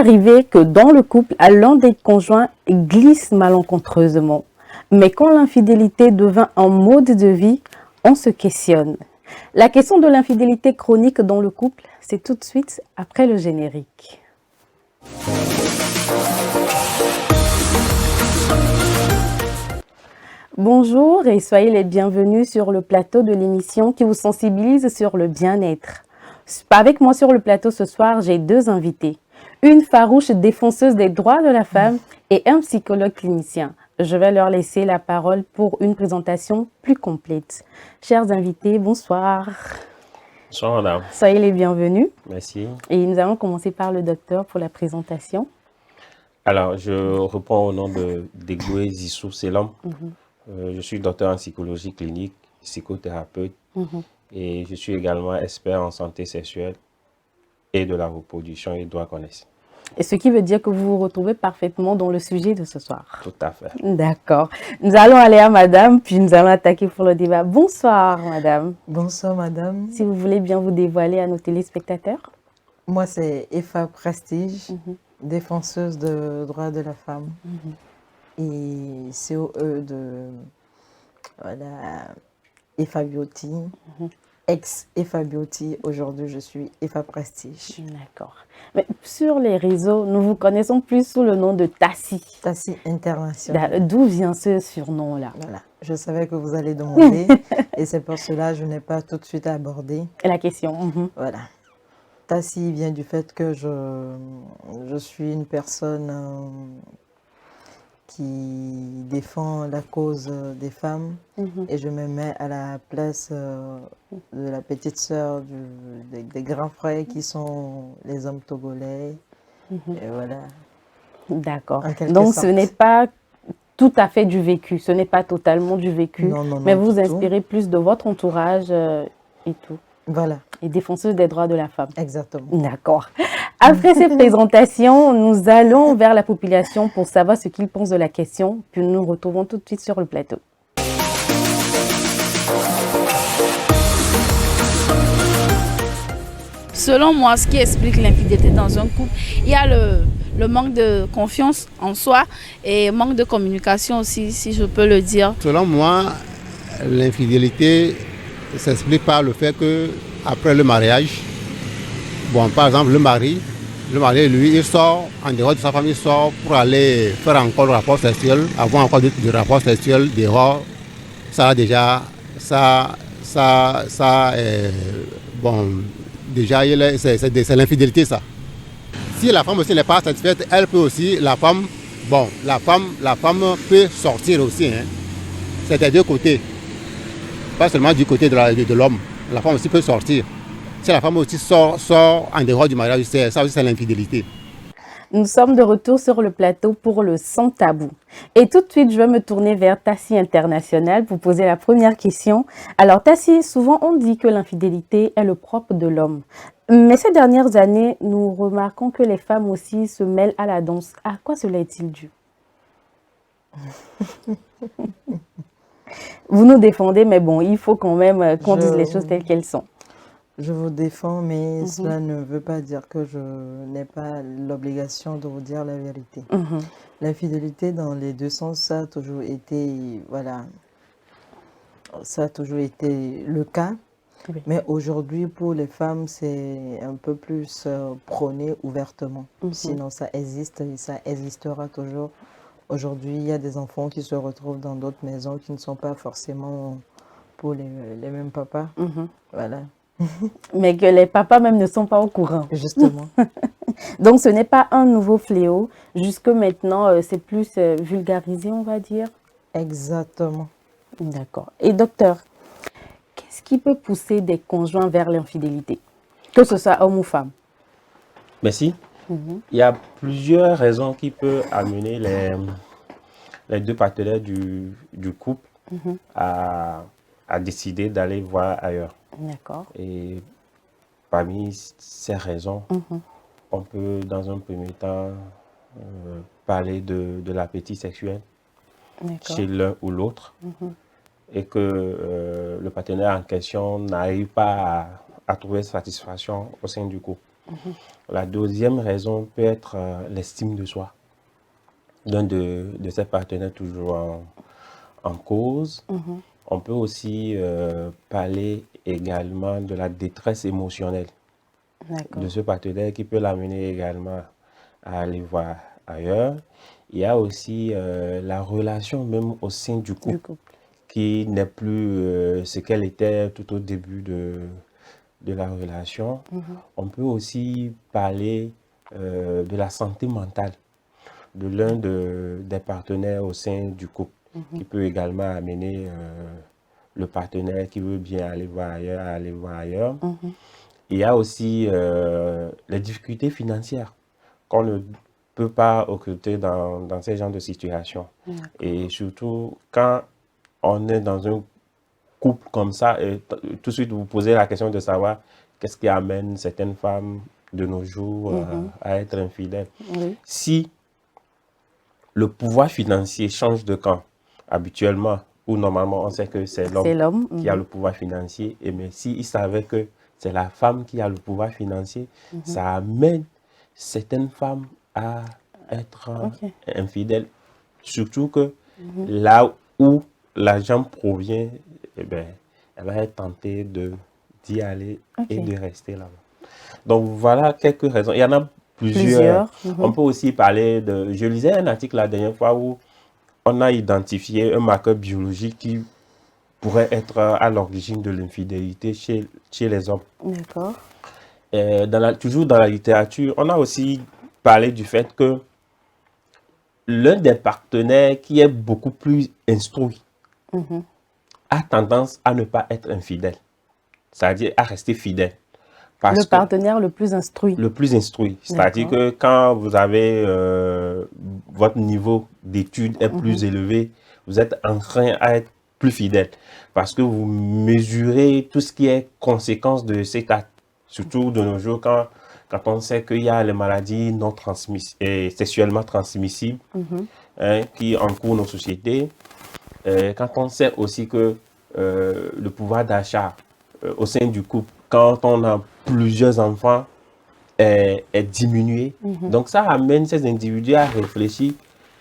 arriver que dans le couple, l'un des conjoints glisse malencontreusement. Mais quand l'infidélité devint un mode de vie, on se questionne. La question de l'infidélité chronique dans le couple, c'est tout de suite après le générique. Bonjour et soyez les bienvenus sur le plateau de l'émission qui vous sensibilise sur le bien-être. Avec moi sur le plateau ce soir, j'ai deux invités. Une farouche défenseuse des droits de la femme et un psychologue clinicien. Je vais leur laisser la parole pour une présentation plus complète. Chers invités, bonsoir. Bonsoir madame. Soyez les bienvenus. Merci. Et nous allons commencer par le docteur pour la présentation. Alors, je reprends au nom de Degboé Zissou Selam. Je suis docteur en psychologie clinique, psychothérapeute et je suis également expert en santé sexuelle et de la reproduction et droit connexes. Et ce qui veut dire que vous vous retrouvez parfaitement dans le sujet de ce soir. Tout à fait. D'accord. Nous allons aller à madame, puis nous allons attaquer pour le débat. Bonsoir madame. Bonsoir madame. Si vous voulez bien vous dévoiler à nos téléspectateurs. Moi c'est Efa Prestige, défenseuse de droits de la femme et COE de Efa Beauty, ex-Efa Beauty. Aujourd'hui je suis Efa Prestige. D'accord. Mais sur les réseaux, nous vous connaissons plus sous le nom de Tassi. Tassi International. D'où vient ce surnom-là? Voilà. Je savais que vous allez demander et c'est pour cela que je n'ai pas tout de suite abordé la question. Voilà. Tassi vient du fait que je suis une personne qui défend la cause des femmes et je me mets à la place de la petite sœur des grands frères qui sont les hommes togolais. Et voilà. D'accord. Donc ce n'est pas tout à fait du vécu, ce n'est pas totalement du vécu, mais vous vous inspirez plus de votre entourage et tout. Voilà. Et défenseuse des droits de la femme. Exactement. D'accord. Après ces présentations, nous allons vers la population pour savoir ce qu'ils pensent de la question, puis nous nous retrouvons tout de suite sur le plateau. Selon moi, ce qui explique l'infidélité dans un couple, il y a le manque de confiance en soi et manque de communication aussi, si je peux le dire. Selon moi, l'infidélité s'explique par le fait que après le mariage, bon, par exemple, le mari, lui, il sort en dehors de sa famille, il sort pour aller faire encore le rapport sexuel, avoir encore du rapport sexuel dehors. Ça déjà, bon, déjà, c'est l'infidélité, ça. Si la femme aussi n'est pas satisfaite, elle peut aussi, la femme peut sortir aussi. Hein. C'est des deux côtés. Pas seulement du côté de l'homme. La femme aussi peut sortir. Si la femme aussi sort en dehors du mariage, ça aussi c'est l'infidélité. Nous sommes de retour sur le plateau pour le Sans Tabou. Et tout de suite, je vais me tourner vers Tassi International pour poser la première question. Alors Tassi, souvent on dit que l'infidélité est le propre de l'homme. Mais ces dernières années, nous remarquons que les femmes aussi se mêlent à la danse. À quoi cela est-il dû? Vous nous défendez, mais bon, il faut quand même qu'on dise les choses telles qu'elles sont. Je vous défends, mais cela ne veut pas dire que je n'ai pas l'obligation de vous dire la vérité. L'infidélité dans les deux sens, ça a toujours été, voilà, ça a toujours été le cas. Oui. Mais aujourd'hui, pour les femmes, c'est un peu plus prôné ouvertement. Sinon, ça existe et ça existera toujours. Aujourd'hui, il y a des enfants qui se retrouvent dans d'autres maisons qui ne sont pas forcément pour les mêmes papas. Voilà. Mais que les papas même ne sont pas au courant. Justement. Donc ce n'est pas un nouveau fléau. Jusque maintenant, c'est plus vulgarisé, on va dire. Exactement. D'accord. Et docteur, qu'est-ce qui peut pousser des conjoints vers l'infidélité, que ce soit homme ou femme? Merci. Il y a plusieurs raisons qui peuvent amener les deux partenaires du couple à décider d'aller voir ailleurs. D'accord. Et parmi ces raisons, on peut dans un premier temps parler de l'appétit sexuel chez l'un ou l'autre et que le partenaire en question n'arrive pas à trouver satisfaction au sein du couple. La deuxième raison peut être l'estime de soi d'un de ses partenaires toujours en cause. On peut aussi parler également de la détresse émotionnelle de ce partenaire qui peut l'amener également à aller voir ailleurs. Il y a aussi la relation même au sein du couple qui n'est plus ce qu'elle était tout au début de la relation. On peut aussi parler de la santé mentale de l'un des partenaires au sein du couple, qui peut également amener le partenaire qui veut bien aller voir ailleurs à aller voir ailleurs. Il y a aussi les difficultés financières qu'on ne peut pas occulter dans ces genres de situations. Et surtout, quand on est dans un couple comme ça, et tout de suite vous posez la question de savoir qu'est-ce qui amène certaines femmes de nos jours à être infidèles. Si le pouvoir financier change de camp, habituellement, ou normalement on sait que c'est l'homme qui a le pouvoir financier, et mais s'il savait que c'est la femme qui a le pouvoir financier, ça amène certaines femmes à être infidèles. Surtout que là où l'argent provient, eh ben, elle va être tentée d'y aller et de rester là-bas. Donc voilà quelques raisons. Il y en a plusieurs. On peut aussi parler de... Je lisais un article la dernière fois où on a identifié un marqueur biologique qui pourrait être à l'origine de l'infidélité chez les hommes. D'accord. Toujours dans la littérature, on a aussi parlé du fait que l'un des partenaires qui est beaucoup plus instruit a tendance à ne pas être infidèle, c'est-à-dire à rester fidèle. Le partenaire le plus instruit. Le plus instruit, c'est-à-dire que quand vous avez votre niveau d'études est plus élevé, vous êtes en train à être plus fidèle parce que vous mesurez tout ce qui est conséquence de cet acte. Surtout de nos jours, quand on sait qu'il y a les maladies non transmissibles et sexuellement transmissibles qui encourent nos sociétés, quand on sait aussi que le pouvoir d'achat au sein du couple, quand on a plusieurs enfants, est diminué. Donc ça amène ces individus à réfléchir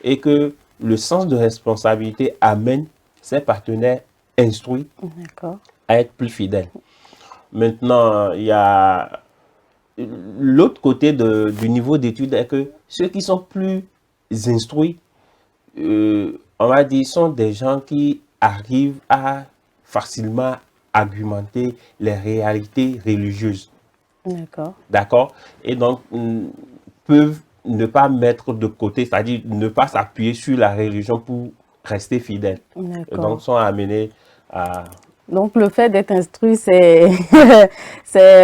et que le sens de responsabilité amène ses partenaires instruits à être plus fidèles. Maintenant, il y a l'autre côté du niveau d'études est que ceux qui sont plus instruits, on va dire, sont des gens qui arrivent à facilement argumenter les réalités religieuses. D'accord. Et donc, peuvent ne pas mettre de côté, c'est-à-dire ne pas s'appuyer sur la religion pour rester fidèles. Donc, sont amenés à... Donc, le fait d'être instruit, c'est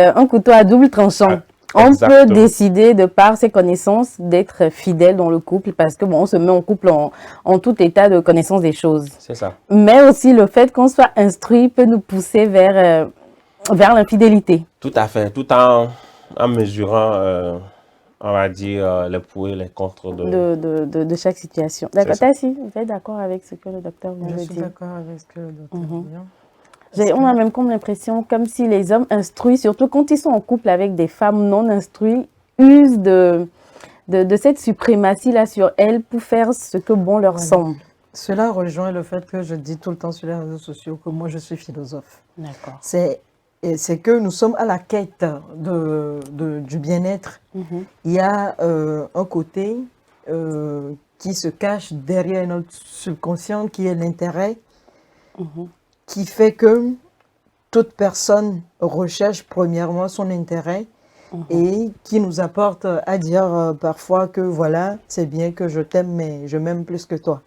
un couteau à double tranchant. On peut décider, de par ses connaissances, d'être fidèle dans le couple parce que bon, on se met en couple en tout état de connaissance des choses. C'est ça. Mais aussi, le fait qu'on soit instruit peut nous pousser vers l'infidélité. Tout à fait, tout en mesurant, on va dire, les pour et les contre de chaque situation. D'accord, Tassi, vous êtes d'accord avec ce que le docteur vient de dire? Je suis d'accord avec ce que le docteur vient. On a même comme l'impression, comme si les hommes instruits, surtout quand ils sont en couple avec des femmes non instruites, usent de cette suprématie-là sur elles pour faire ce que bon leur semble. Cela rejoint le fait que je dis tout le temps sur les réseaux sociaux que moi je suis philosophe. D'accord. C'est que nous sommes à la quête du bien-être. Il y a un côté qui se cache derrière notre subconscient qui est l'intérêt, qui fait que toute personne recherche premièrement son intérêt et qui nous apporte à dire parfois que voilà, c'est bien que je t'aime, mais je m'aime plus que toi.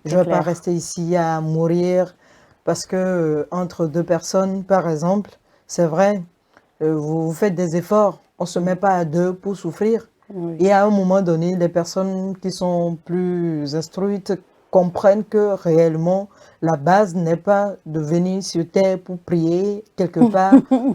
Je ne vais pas rester ici à mourir parce que entre deux personnes, par exemple, c'est vrai, vous faites des efforts, on ne se met pas à deux pour souffrir. Et à un moment donné, les personnes qui sont plus instruites comprennent que réellement, la base n'est pas de venir sur terre pour prier quelque part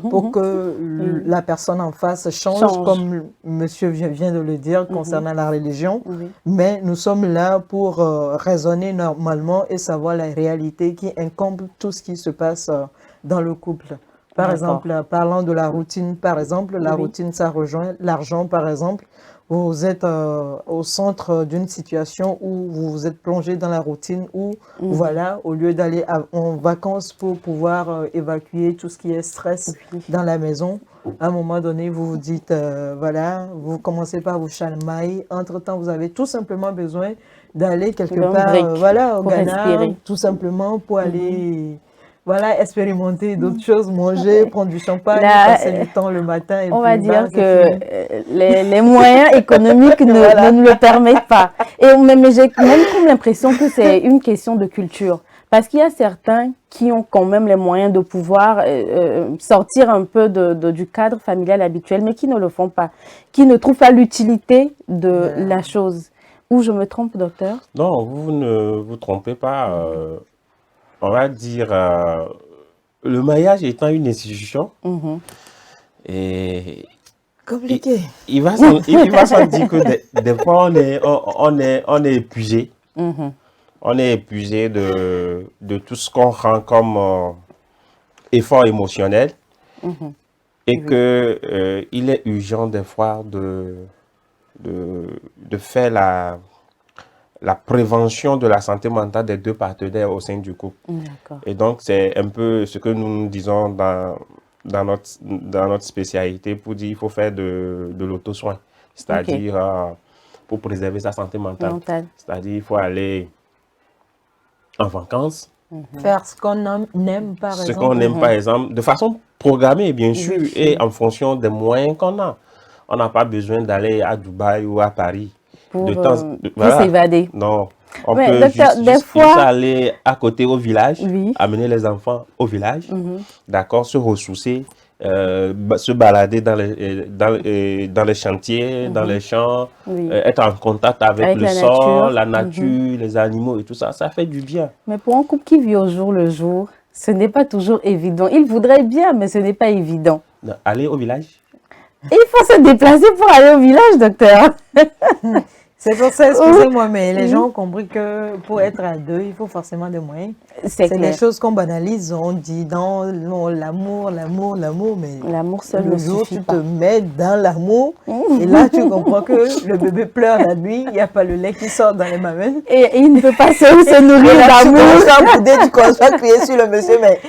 pour que la personne en face change. Comme monsieur vient de le dire concernant la religion. Mais nous sommes là pour raisonner normalement et savoir la réalité qui incombe tout ce qui se passe dans le couple. Par D'accord. exemple, parlant de la routine, par exemple, la Oui. routine, ça rejoint l'argent, par exemple. Vous êtes au centre d'une situation où vous vous êtes plongé dans la routine, où, voilà, au lieu d'aller en vacances pour pouvoir évacuer tout ce qui est stress Oui. dans la maison, à un moment donné, vous vous dites, voilà, vous commencez par vous chamailler. Entre-temps, vous avez tout simplement besoin d'aller quelque D'un part, break voilà, au pour Ghana, respirer. tout simplement pour aller, voilà, expérimenter d'autres choses, manger, prendre du champagne, Là, passer du temps le matin et on puis va bah, dire c'est que fini. les moyens économiques Voilà. ne nous le permettent pas. Et mais j'ai même comme l'impression que c'est une question de culture. Parce qu'il y a certains qui ont quand même les moyens de pouvoir sortir un peu du cadre familial habituel, mais qui ne le font pas, qui ne trouvent pas l'utilité de la chose. Ou je me trompe, docteur? Non, vous ne vous trompez pas. On va dire, le mariage étant une institution, Mhm. et Compliqué. il va sans dire que des fois, on est épuisé. Mhm. On est épuisé de tout ce qu'on rend comme effort émotionnel. Mhm. Et que il est urgent des fois de faire la prévention de la santé mentale des deux partenaires au sein du couple. D'accord. Et donc, c'est un peu ce que nous disons dans notre spécialité pour dire qu'il faut faire de l'auto-soin. C'est-à-dire pour préserver sa santé mentale. C'est-à-dire qu'il faut aller en vacances. Faire ce qu'on aime, par exemple. Ce qu'on aime, par exemple, de façon programmée, bien sûr, Oui. et en fonction des moyens qu'on a. On n'a pas besoin d'aller à Dubaï ou à Paris. Pour Voilà. s'évader. Non. On Mais, peut docteur, des juste fois... aller à côté au village, Oui. amener les enfants au village, d'accord, se ressourcer, se balader dans les chantiers, dans les champs, Oui. être en contact avec le la sol, nature. la nature, les animaux et tout ça. Ça fait du bien. Mais pour un couple qui vit au jour le jour, ce n'est pas toujours évident. Il voudrait bien, mais ce n'est pas évident. Aller au village. Et il faut se déplacer pour aller au village, docteur. C'est pour ça, excusez-moi, mais les gens ont compris que pour être à deux, il faut forcément des moyens. C'est des clair. choses qu'on banalise. On dit non, l'amour, mais L'amour seul le ne jour où suffit tu pas. te mets dans l'amour, et là tu comprends que le bébé pleure la nuit, il n'y a pas le lait qui sort dans les mamelles. Et il ne peut pas se Et nourrir là, tu d'amour. commences à bouder, tu commences à crier sur le monsieur, mais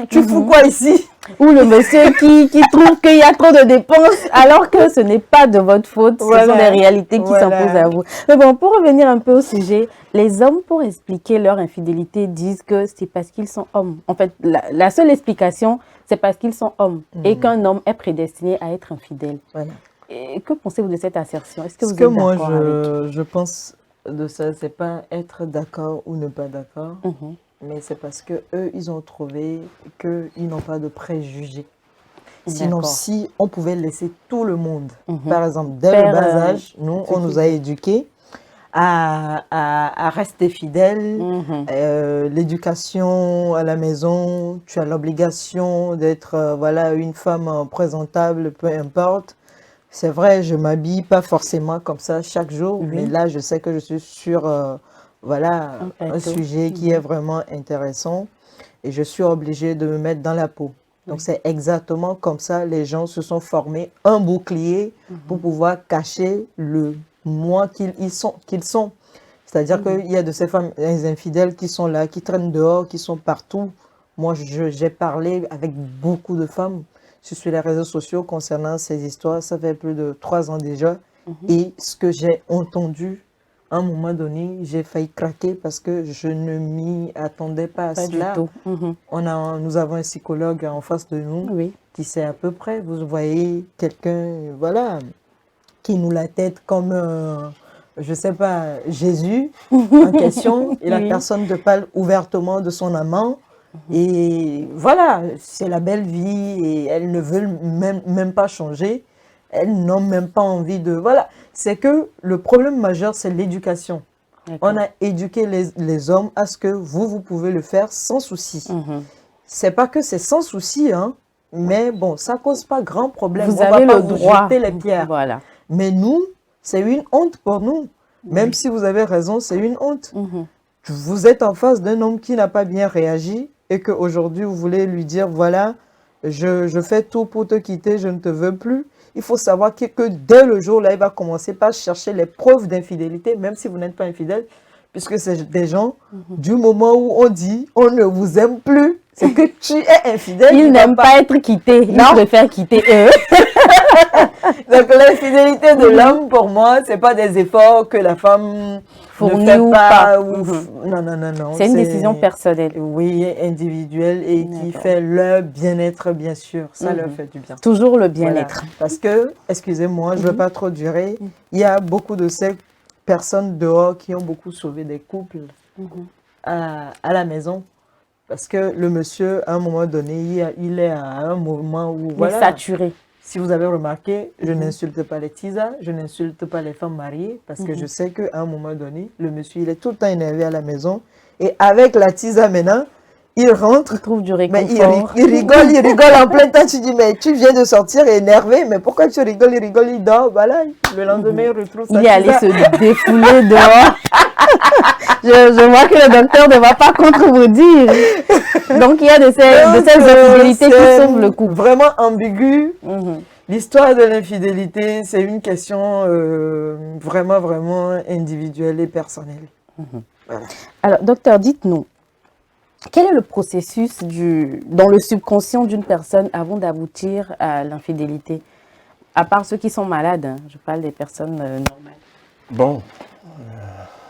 tu fous quoi ici? Ou le monsieur qui trouve qu'il y a trop de dépenses, alors que ce n'est pas de votre faute. Voilà. Ce sont des réalités qui Voilà. s'imposent à vous. Mais bon, pour revenir un peu au sujet, les hommes, pour expliquer leur infidélité, disent que c'est parce qu'ils sont hommes. En fait, la seule explication, c'est parce qu'ils sont hommes et qu'un homme est prédestiné à être infidèle. Voilà. Et que pensez-vous de cette assertion? Est-ce que Ce vous que êtes moi, d'accord avec? je pense de ça, c'est pas être d'accord ou ne pas d'accord, mais c'est parce que eux, ils ont trouvé qu'ils n'ont pas de préjugés. Sinon, D'accord. si on pouvait laisser tout le monde, par exemple, dès Faire, le bas âge, nous, on nous a éduqués à rester fidèles, l'éducation à la maison, tu as l'obligation d'être voilà, une femme présentable, peu importe. C'est vrai, je m'habille pas forcément comme ça chaque jour, mais là, je sais que je suis sur voilà, un sujet qui est vraiment intéressant et je suis obligée de me mettre dans la peau. Donc, c'est exactement comme ça, les gens se sont formés un bouclier pour pouvoir cacher le moi qu'ils sont. C'est-à-dire qu'il y a de ces femmes infidèles qui sont là, qui traînent dehors, qui sont partout. Moi, j'ai parlé avec beaucoup de femmes sur les réseaux sociaux concernant ces histoires. Ça fait plus de 3 ans déjà. Et ce que j'ai entendu, à un moment donné, j'ai failli craquer parce que je ne m'y attendais pas à cela. Du tout. Nous avons un psychologue en face de nous qui sait à peu près. Vous voyez quelqu'un, voilà, qui nous la tête comme, je sais pas, Jésus en question. Et la personne te parle ouvertement de son amant. Et voilà, c'est la belle vie et elles ne veulent même pas changer. Elles n'ont même pas envie de... Voilà, c'est que le problème majeur, c'est l'éducation. On a éduqué les hommes à ce que vous pouvez le faire sans souci. C'est pas que c'est sans souci, hein, mais bon, ça cause pas grand problème. Vous On avez va pas le droit. jeter les pierres. Voilà. Mais nous, c'est une honte pour nous. Même si vous avez raison, c'est une honte. Vous êtes en face d'un homme qui n'a pas bien réagi et qu'aujourd'hui, vous voulez lui dire, voilà, je fais tout pour te quitter, je ne te veux plus. Il faut savoir que dès le jour là, il va commencer par chercher les preuves d'infidélité, même si vous n'êtes pas infidèle, puisque c'est des gens, du moment où on dit on ne vous aime plus, c'est que tu es infidèle. Ils n'aiment pas être quittés, ils préfèrent quitter eux. Donc l'infidélité de l'homme, pour moi, c'est pas des efforts que la femme fournit ne fait ou pas. pas. Non, non, non, non. C'est une décision personnelle. Oui, individuelle et qui fait leur bien-être, bien sûr. Ça leur fait du bien. Toujours le Voilà. bien-être. Parce que, excusez-moi, je ne veux pas trop durer, il y a beaucoup de ces personnes dehors qui ont beaucoup sauvé des couples à la maison. Parce que le monsieur, à un moment donné, il est à un moment où, Il est saturé. Si vous avez remarqué, je n'insulte pas les tisas, je n'insulte pas les femmes mariées, parce que je sais qu'à un moment donné, le monsieur, il est tout le temps énervé à la maison. Et avec la tisa maintenant, il rentre. Il trouve du Mais réconfort. il rigole en plein temps. Tu dis, mais tu viens de sortir énervé, mais pourquoi tu rigoles? Il rigole, il dort. Voilà, le lendemain, il retrouve sa Il est allé tisa. se défouler dehors. Je vois que le docteur ne va pas contredire. Donc, il y a de ces infidélités qui sauvent le couple. Vraiment ambigu. L'histoire de l'infidélité, c'est une question vraiment, vraiment individuelle et personnelle. Voilà. Alors, docteur, dites-nous, quel est le processus dans le subconscient d'une personne avant d'aboutir à l'infidélité? À part ceux qui sont malades, hein, je parle des personnes normales. Bon,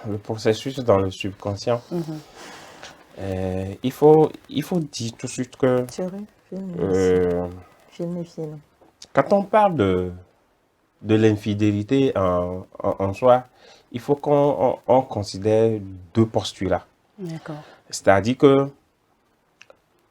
le processus dans le subconscient, il faut dire tout de suite que Thierry, film. quand on parle de l'infidélité en soi, il faut qu'on considère deux postulats. D'accord. C'est-à-dire que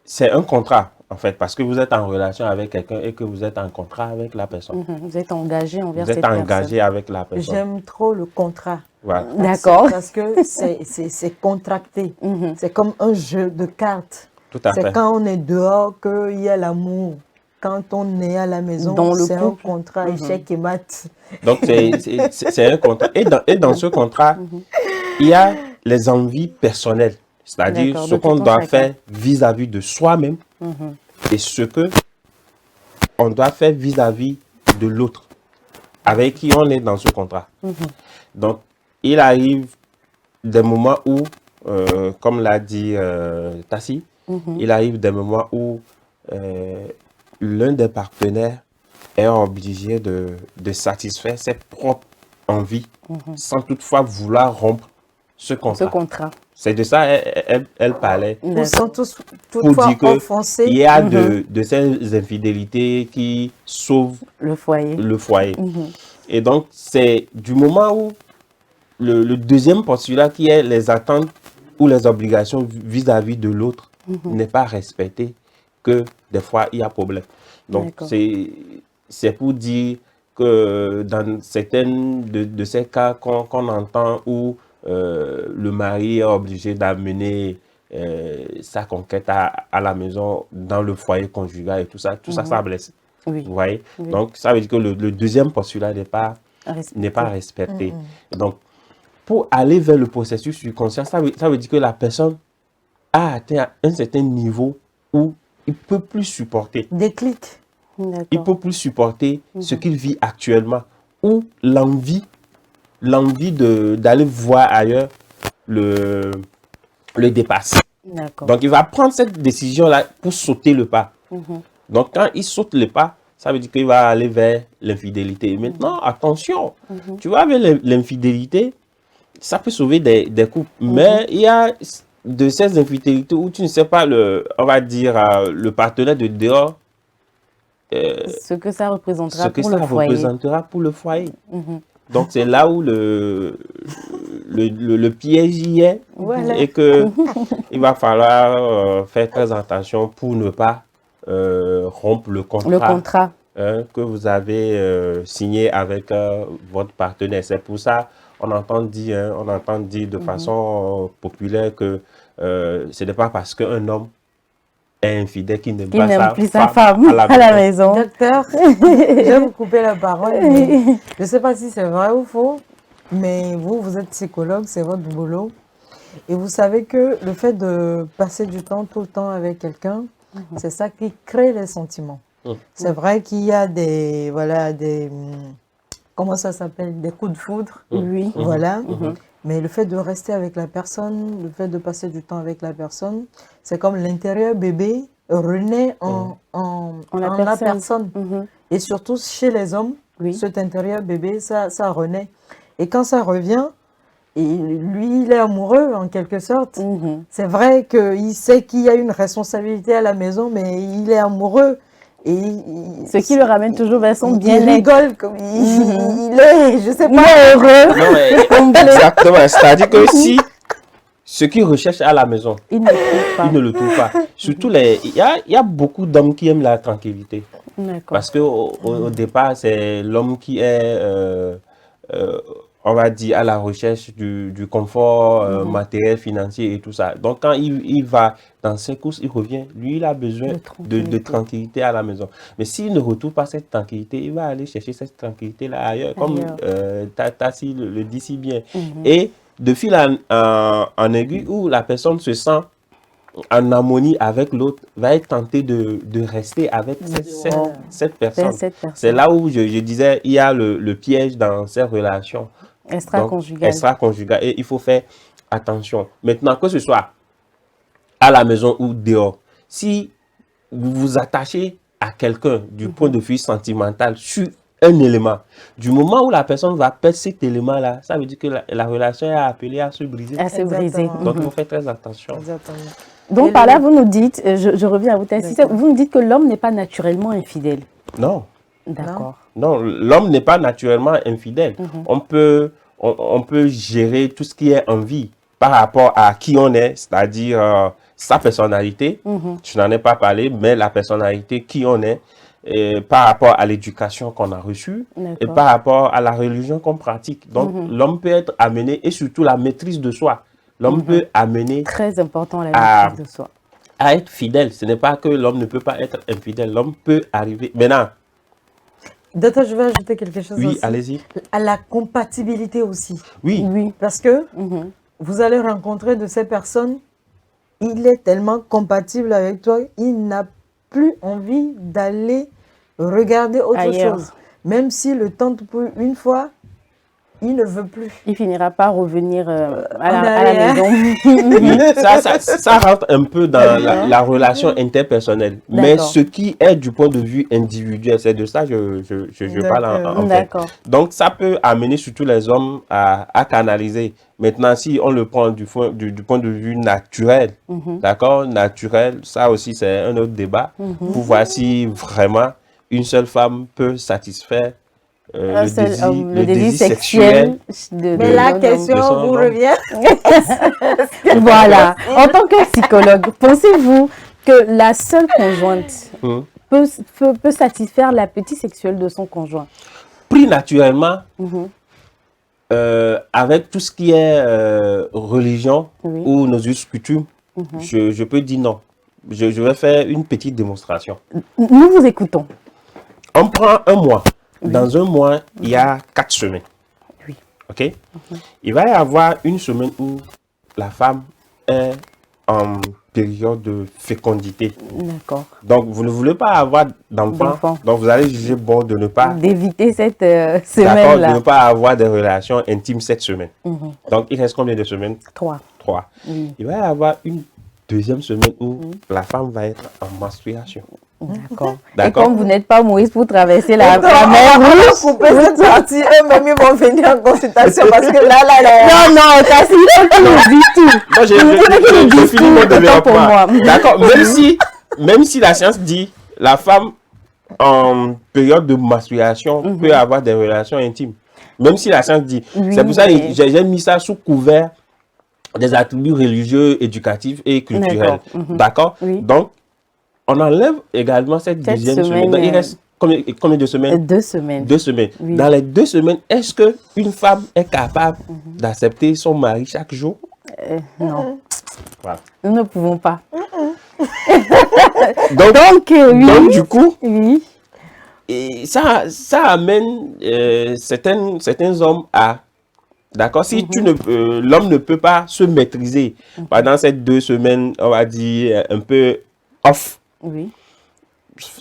c'est un contrat, en fait, parce que vous êtes en relation avec quelqu'un et que vous êtes en contrat avec la personne. Vous êtes engagé envers Vous cette êtes personne. engagé avec la personne. J'aime trop le contrat. Voilà. D'accord. Parce que c'est contracté. C'est comme un jeu de cartes. Tout à fait. C'est quand on est dehors qu'il y a l'amour. Quand on est à la maison, Dans le c'est un couple. contrat échec et mat. Donc, c'est un contrat. Et dans ce contrat, il y a les envies personnelles. C'est-à-dire D'accord, ce de qu'on tout un doit chacun. faire vis-à-vis de soi-même et ce que on doit faire vis-à-vis de l'autre avec qui on est dans ce contrat. Donc, il arrive des moments où, comme l'a dit Tassi, il arrive des moments où l'un des partenaires est obligé de satisfaire ses propres envies sans toutefois vouloir rompre ce Ce contrat. contrat. C'est de ça elle parlait. Nous sommes Pour toutefois dire que offensés. il y a de ces infidélités qui sauvent Le foyer. le foyer. Et donc, c'est du moment où le deuxième postulat qui est les attentes ou les obligations vis-à-vis de l'autre n'est pas respecté que des fois il y a problème. Donc, D'accord. c'est pour dire que dans certaines de ces cas qu'on entend où le mari est obligé d'amener sa conquête à la maison dans le foyer conjugal et tout ça, ça blesse. Oui. Vous voyez? Oui. Donc, ça veut dire que le deuxième postulat n'est pas respecté. Donc, pour aller vers le processus subconscient, ça veut dire que la personne a atteint un certain niveau où il ne peut plus supporter. Déclic. Il ne D'accord. peut plus supporter ce qu'il vit actuellement. Ou l'envie d'aller voir ailleurs le dépasse. D'accord. Donc, il va prendre cette décision-là pour sauter le pas. Donc, quand il saute le pas, ça veut dire qu'il va aller vers l'infidélité. Maintenant, attention, tu vois, avec l'infidélité, ça peut sauver des couples. Mais il y a de ces infidélités où tu ne sais pas, on va dire, le partenaire de dehors, Ce que ça représentera ce que pour ça le foyer. représentera pour le foyer. Donc, c'est là où le piège y est. Voilà. Et qu'il va falloir faire très attention pour ne pas rompre le contrat, Le contrat. que vous avez signé avec votre partenaire. C'est pour ça on entend dire de façon populaire que ce n'est pas parce qu'un homme est infidèle qu'il n'aime Qui pas n'aime plus sa femme à à la maison. Docteur, je vais vous couper la parole. Mais je ne sais pas si c'est vrai ou faux, mais vous êtes psychologue, c'est votre boulot. Et vous savez que le fait de passer du temps tout le temps avec quelqu'un, C'est ça qui crée les sentiments. C'est vrai qu'il y a des, voilà, comment ça s'appelle, des coups de foudre. Oui. Voilà. Mais le fait de rester avec la personne, le fait de passer du temps avec la personne, c'est comme l'intérieur bébé renaît en la personne. Et surtout chez les hommes, cet intérieur bébé, ça renaît. Et quand ça revient, et lui, il est amoureux en quelque sorte. C'est vrai qu'il sait qu'il y a une responsabilité à la maison, mais il est amoureux. Et ce qui le ramène toujours vers son bien-être. Il rigole, comme il est, je sais pas, heureux. Non, mais exactement. C'est-à-dire que si ce qu'il recherche à la maison, il ne le trouve pas. Surtout, il y a beaucoup d'hommes qui aiment la tranquillité. Parce qu'au départ, c'est l'homme qui est, on va dire, à la recherche du confort matériel, financier et tout ça. Donc, quand il va dans ses courses, il revient. Lui, il a besoin de tranquillité à la maison. Mais s'il ne retrouve pas cette tranquillité, il va aller chercher cette tranquillité-là ailleurs. Comme Tassi le dit si bien. Et de fil en aiguille, où la personne se sent en harmonie avec l'autre, va être tenté de rester avec cette personne. C'est là où je disais, il y a le piège dans ces relations extra-conjugales. Et il faut faire attention. Maintenant, que ce soit à la maison ou dehors, si vous vous attachez à quelqu'un du point de vue sentimental sur un élément, du moment où la personne va perdre cet élément-là, ça veut dire que la relation est appelée à se briser. Donc, il faut faire très attention. Exactement. Donc, par là, vous nous dites, je reviens à vous, vous nous dites que l'homme n'est pas naturellement infidèle. Non. D'accord. Non, l'homme n'est pas naturellement infidèle. On peut gérer tout ce qui est envie par rapport à qui on est, c'est-à-dire sa personnalité. Je n'en ai pas parlé, mais la personnalité, qui on est, et par rapport à l'éducation qu'on a reçue et par rapport à la religion qu'on pratique. Donc, l'homme peut être amené, et surtout la maîtrise de soi. L'homme peut amener très important, la maîtrise de soi. À être fidèle. Ce n'est pas que l'homme ne peut pas être infidèle. L'homme peut arriver. Maintenant. Docteur, je vais ajouter quelque chose. Oui, allez-y. À la compatibilité aussi. Oui. Parce que vous allez rencontrer de ces personnes, il est tellement compatible avec toi, il n'a plus envie d'aller regarder autre chose. Même s'il le tente pour une fois, il ne veut plus. Il finira par revenir à la maison. Oui, ça rentre un peu dans la relation interpersonnelle. Mais ce qui est du point de vue individuel, c'est de ça que je parle en fait. Donc, ça peut amener surtout les hommes à canaliser. Maintenant, si on le prend du point de vue naturel, d'accord, naturel, ça aussi c'est un autre débat, pour voir si vraiment une seule femme peut satisfaire le désir sexuel. Mais la question vous revient. Voilà. En tant que psychologue, pensez-vous que la seule conjointe peut satisfaire l'appétit sexuel de son conjoint? Pris naturellement, avec tout ce qui est religion ou nos us coutumes, je peux dire non. Je vais faire une petite démonstration. Nous vous écoutons. On prend un mois. Dans un mois, il y a 4 semaines. Oui. OK? Il va y avoir une semaine où la femme est en période de fécondité. D'accord. Donc, vous ne voulez pas avoir d'enfant. Donc, vous allez juger bon de ne pas... d'éviter cette semaine-là. De ne pas avoir des relations intimes cette semaine. Donc, il reste combien de semaines? 3. Oui. Il va y avoir une deuxième semaine où la femme va être en menstruation. D'accord. Et comme vous n'êtes pas Moïse pour traverser la mer Rouge, couper cette partie, eux-mêmes ils vont venir en consultation parce que là. Non, Tassi, il faut que nous dise tout. Moi, je finis mon développement. D'accord. Même si la science dit la femme en période de menstruation peut avoir des relations intimes. Même si la science dit. C'est pour ça que j'ai mis ça sous couvert des attributs religieux, éducatifs et culturels. D'accord. Donc, on enlève également cette deuxième semaine. Donc, il reste combien de semaines? 2 semaines. 2 semaines. Oui. Dans les 2 semaines, est-ce qu'une femme est capable d'accepter son mari chaque jour? Non. Voilà. Nous ne pouvons pas. Donc, du coup, oui. et ça amène certains hommes à... D'accord? Si l'homme ne peut pas se maîtriser pendant ces 2 semaines, on va dire, un peu off, Oui.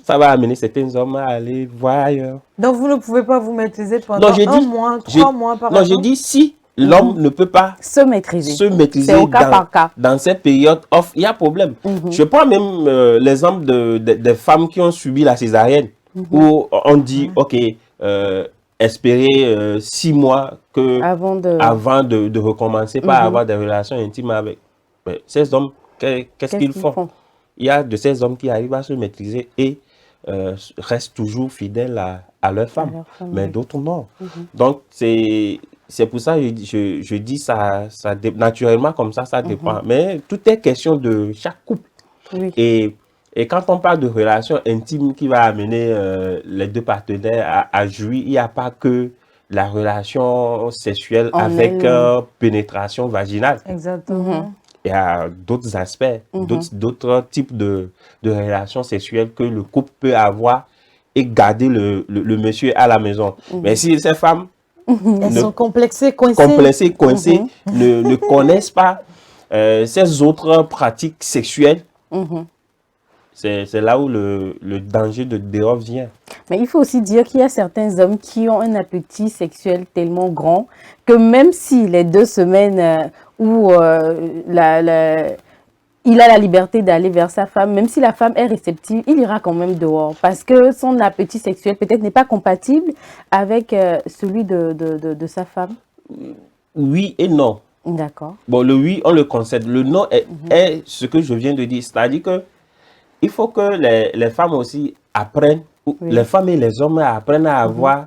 Ça va amener certains hommes à aller voir ailleurs. Donc, vous ne pouvez pas vous maîtriser pendant Non, j'ai un dit, mois, j'ai- 3 mois par non, j'ai exemple. dit si l'homme ne peut pas Se maîtriser. se maîtriser C'est au cas par cas. dans cette période off, il y a problème. Je prends même l'exemple des femmes qui ont subi la césarienne, où on dit, ok, espérer 6 mois Avant de... avant de recommencer par avoir des relations intimes avec. Mais ces hommes, qu'est-ce qu'ils font? Il y a de ces hommes qui arrivent à se maîtriser et restent toujours fidèles à leur femme, mais oui. d'autres non. Donc, c'est pour ça que je dis ça, naturellement comme ça dépend. Mais tout est question de chaque couple. Oui. Et quand on parle de relations intimes qui va amener les deux partenaires à jouir, il n'y a pas que la relation sexuelle En avec elle-même. pénétration vaginale. Exactement. Il y a d'autres aspects, d'autres types de relations sexuelles que le couple peut avoir et garder le monsieur à la maison. Mais si ces femmes Elles sont complexées, coincées. coincées, ne connaissent pas ces autres pratiques sexuelles, c'est là où le danger de dérobes vient. Mais il faut aussi dire qu'il y a certains hommes qui ont un appétit sexuel tellement grand que même si les 2 semaines où il a la liberté d'aller vers sa femme, même si la femme est réceptive, il ira quand même dehors parce que son appétit sexuel peut-être n'est pas compatible avec celui de sa femme. Oui et non. D'accord. Bon, le oui, on le concède. Le non est ce que je viens de dire. C'est-à-dire que il faut que les femmes aussi apprennent, les femmes et les hommes apprennent à avoir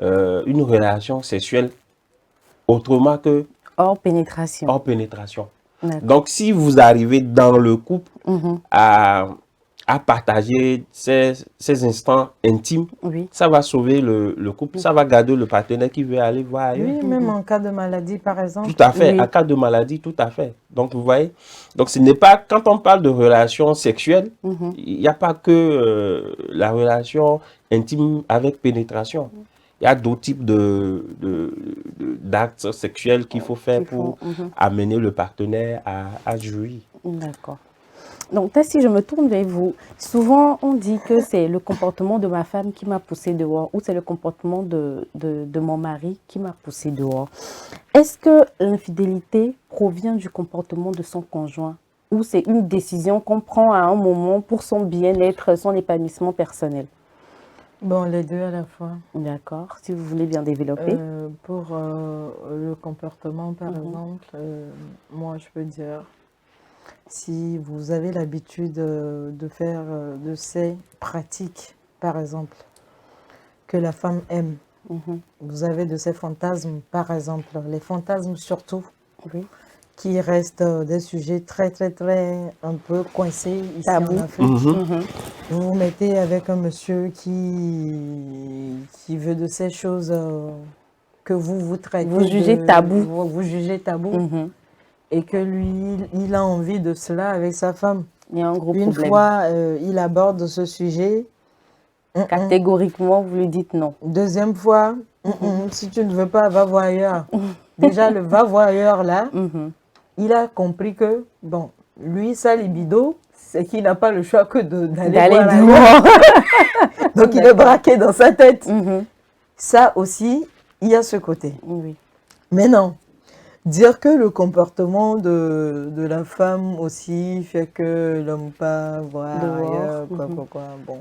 une relation sexuelle autrement que hors pénétration. Hors pénétration. Donc, si vous arrivez dans le couple à partager ces instants intimes, ça va sauver le couple, ça va garder le partenaire qui veut aller voir ailleurs. Oui, même en cas de maladie, par exemple. Tout à fait, en cas de maladie, tout à fait. Donc, vous voyez, donc ce n'est pas, quand on parle de relations sexuelles, il n'y a pas que la relation intime avec pénétration. Il y a d'autres types d'actes sexuels qu'il faut faire pour amener le partenaire à jouir. D'accord. Donc, si je me tourne vers vous, souvent on dit que c'est le comportement de ma femme qui m'a poussé dehors ou c'est le comportement de mon mari qui m'a poussé dehors. Est-ce que l'infidélité provient du comportement de son conjoint ou c'est une décision qu'on prend à un moment pour son bien-être, son épanouissement personnel? Bon, les deux à la fois. D'accord. Si vous voulez bien développer. Pour le comportement, par exemple, moi, je peux dire, si vous avez l'habitude de faire de ces pratiques, par exemple, que la femme aime, vous avez de ces fantasmes, par exemple, les fantasmes surtout, qui restent des sujets très, un peu coincés ici en Afrique. Vous vous mettez avec un monsieur qui veut de ces choses que vous traitez. Vous jugez tabou. Vous jugez tabou. Et que lui, il a envie de cela avec sa femme. Il y a un gros problème. Une fois, il aborde ce sujet. Catégoriquement, vous lui dites non. Deuxième fois, si tu ne veux pas, va voir ailleurs. Déjà, le va voir ailleurs là, il a compris que, bon, lui, sa libido, c'est qu'il n'a pas le choix que d'aller voir. Donc, il est braqué dans sa tête. Ça aussi, il y a ce côté. Mais non, dire que le comportement de la femme aussi fait que l'homme pas voir ailleurs, quoi. Bon,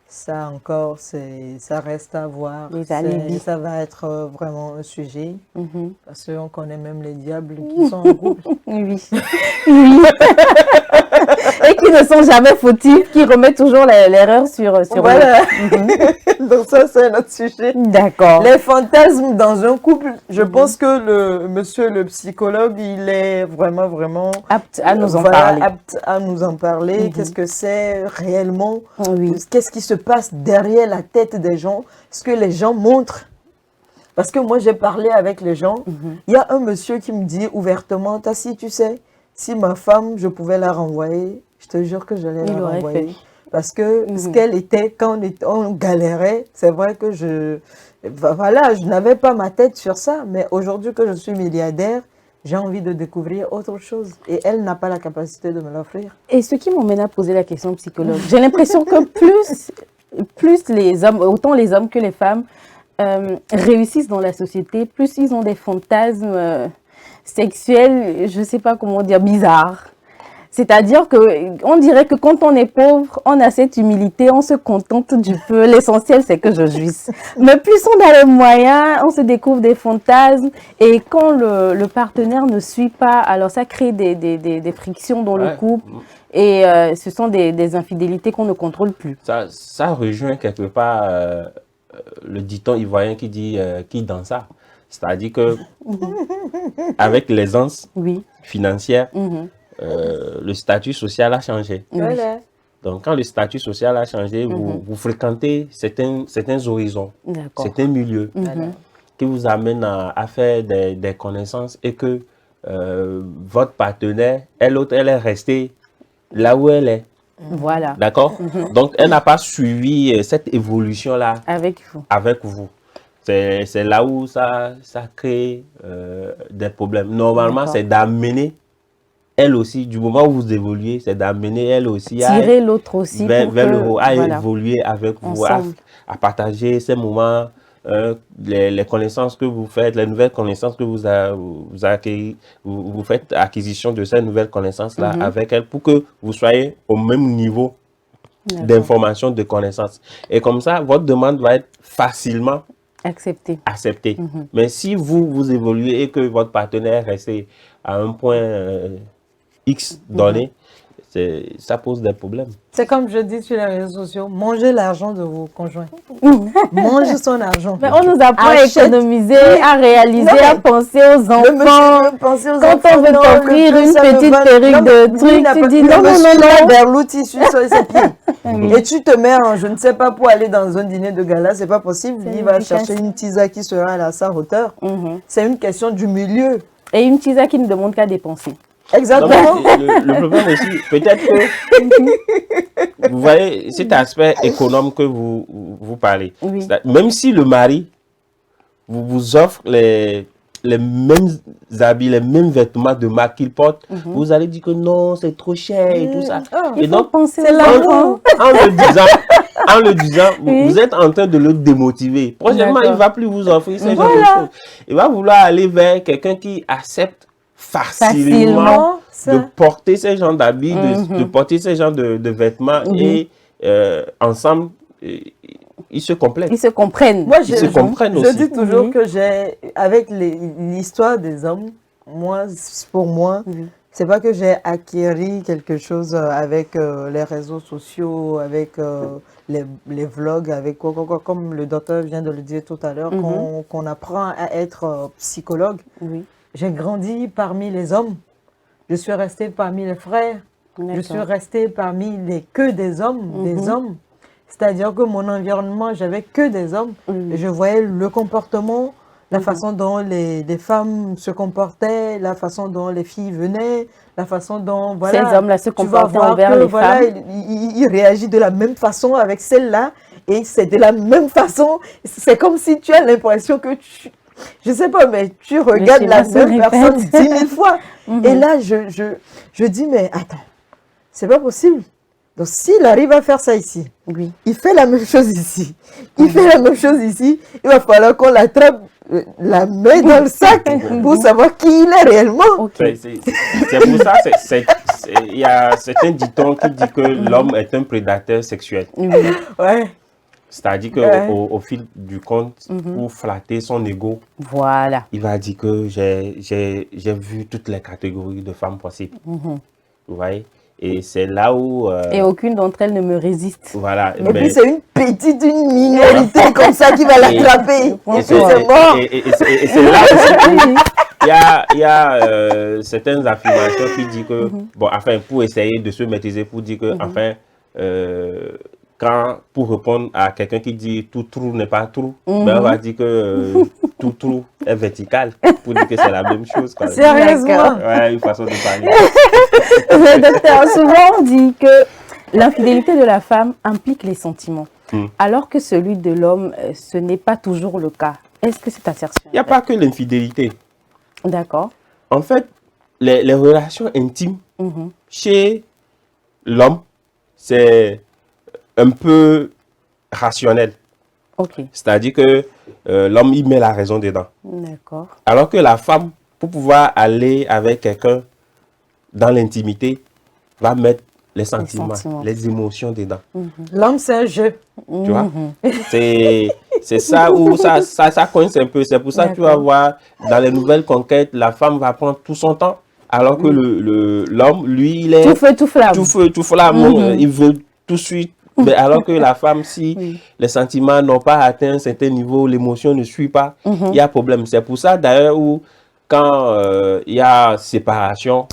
ça encore, ça reste à voir. Ça va être vraiment un sujet. Parce qu'on connaît même les diables qui sont en couple. Et qui ne sont jamais fautifs, qui remettent toujours l'erreur sur voilà. Donc ça, c'est notre sujet. D'accord. Les fantasmes dans un couple, je pense que monsieur le psychologue, il est vraiment apte à nous en parler. Apte à nous en parler. Qu'est-ce que c'est réellement? Qu'est-ce qui se passe derrière la tête des gens? Ce que les gens montrent. Parce que moi, j'ai parlé avec les gens. Il y a un monsieur qui me dit ouvertement, Tassi, tu sais, si ma femme, je pouvais la renvoyer, je te jure que j'allais la renvoyer. Parce que ce qu'elle était, quand on galérait, c'est vrai que je n'avais pas ma tête sur ça. Mais aujourd'hui que je suis milliardaire, j'ai envie de découvrir autre chose. Et elle n'a pas la capacité de me l'offrir. Et ce qui m'emmène à poser la question psychologue, j'ai l'impression que plus les hommes, autant les hommes que les femmes, réussissent dans la société, plus ils ont des fantasmes sexuels, je ne sais pas comment dire, bizarres. C'est-à-dire qu'on dirait que quand on est pauvre, on a cette humilité, on se contente du peu. L'essentiel, c'est que je jouisse. Mais plus on a les moyens, on se découvre des fantasmes. Et quand le partenaire ne suit pas, alors ça crée des frictions dans le couple. Et ce sont des infidélités qu'on ne contrôle plus. Ça rejoint quelque part le dicton ivoirien qui dit qui dans ça. C'est-à-dire que avec l'aisance financière, le statut social a changé. Voilà. Donc, quand le statut social a changé, vous fréquentez certains horizons, certains milieux qui vous amènent à faire des connaissances et que votre partenaire, elle est restée là où elle est. Voilà. D'accord? Donc, elle n'a pas suivi cette évolution-là avec vous. C'est là où ça crée des problèmes. Normalement, c'est d'amener elle aussi, du moment où vous évoluez, c'est d'amener elle aussi tirer l'autre aussi vers le haut, à évoluer avec vous, à partager ces moments, les connaissances que vous faites, les nouvelles connaissances que vous acquérez, vous faites acquisition de ces nouvelles connaissances-là avec elle pour que vous soyez au même niveau d'information, de connaissances. Et comme ça, votre demande va être facilement acceptée. Mais si vous évoluez et que votre partenaire reste à un point X donné, ça pose des problèmes. C'est comme je dis sur les réseaux sociaux, mangez l'argent de vos conjoints. Mangez son argent. Mais on nous apprend à économiser, à réaliser, à penser aux enfants. Quand on veut t'offrir une petite perruque de trucs, tu dis non, non. Vers l'outil sur ses pieds. Et tu te mets en, je ne sais pas, pour aller dans un dîner de gala, c'est pas possible. Il va chercher une tisa qui sera à sa hauteur. C'est une question du milieu. Et une tisa qui ne demande qu'à dépenser. Exactement. Le problème aussi, peut-être que vous voyez cet aspect économe que vous parlez. Même si le mari vous offre les mêmes habits, les mêmes vêtements de marque qu'il porte, vous allez dire que non, c'est trop cher et tout ça. Et donc, en le disant, vous êtes en train de le démotiver. Prochainement, il ne va plus vous offrir ce genre de choses. Il va vouloir aller vers quelqu'un qui accepte facilement de porter ces genres d'habits, de porter ces genres de vêtements et ensemble, ils se complètent. Ils se comprennent. Moi, ils se comprennent aussi. Je dis toujours que avec l'histoire des hommes, pour moi, c'est pas que j'ai acquis quelque chose avec les réseaux sociaux, avec les vlogs, avec quoi, comme le docteur vient de le dire tout à l'heure, qu'on apprend à être psychologue. J'ai grandi parmi les hommes. Je suis restée parmi les frères. Je suis restée parmi que des hommes, C'est-à-dire que mon environnement, j'avais que des hommes. Et je voyais le comportement, la façon dont les femmes se comportaient, la façon dont les filles venaient, la façon dont ces hommes-là se comportaient envers les femmes. Ils réagissent de la même façon avec celle-là. Et c'est de la même façon. C'est comme si tu as l'impression que je ne sais pas, mais tu regardes la même personne 10 000 fois. Et là, je dis, mais attends, c'est pas possible. Donc, s'il arrive à faire ça ici, il fait la même chose ici, il fait la même chose ici, il va falloir qu'on l'attrape, la met dans le sac pour savoir qui il est réellement. C'est pour ça, il y a certains dictons qui disent que l'homme est un prédateur sexuel. C'est-à-dire qu'au fil du compte, pour flatter son ego, il va dire que j'ai vu toutes les catégories de femmes possibles. Vous voyez? Et c'est là où... et aucune d'entre elles ne me résiste. Voilà. Et puis c'est une minorité comme ça qui va l'attraper. Et c'est là aussi il y a certaines affirmations qui disent que, bon, enfin, pour essayer de se maîtriser, pour dire que, enfin... pour répondre à quelqu'un qui dit tout trou n'est pas trou, ben on va dire que tout trou est vertical pour dire que c'est la même chose. Sérieusement? Ouais, une façon de parler. Le docteur, souvent on dit que l'infidélité de la femme implique les sentiments, alors que celui de l'homme, ce n'est pas toujours le cas. Est-ce que c'est assertion? Il n'y a pas que l'infidélité. D'accord. En fait, les relations intimes chez l'homme, c'est un peu rationnel. Ok, C'est-à-dire que l'homme, il met la raison dedans. d'accord. Alors que la femme, pour pouvoir aller avec quelqu'un dans l'intimité, va mettre les sentiments, les émotions dedans. L'homme, c'est un jeu. Tu vois? C'est ça où ça coince un peu. C'est pour ça que tu vas voir, dans les nouvelles conquêtes, la femme va prendre tout son temps. Alors que l'homme, lui, il est... Tout feu, tout flamme. Tout feu, tout flamme. Il veut tout de suite. Mais alors que la femme, si les sentiments n'ont pas atteint un certain niveau, l'émotion ne suit pas, il y a problème. C'est pour ça, d'ailleurs, où quand il y a séparation,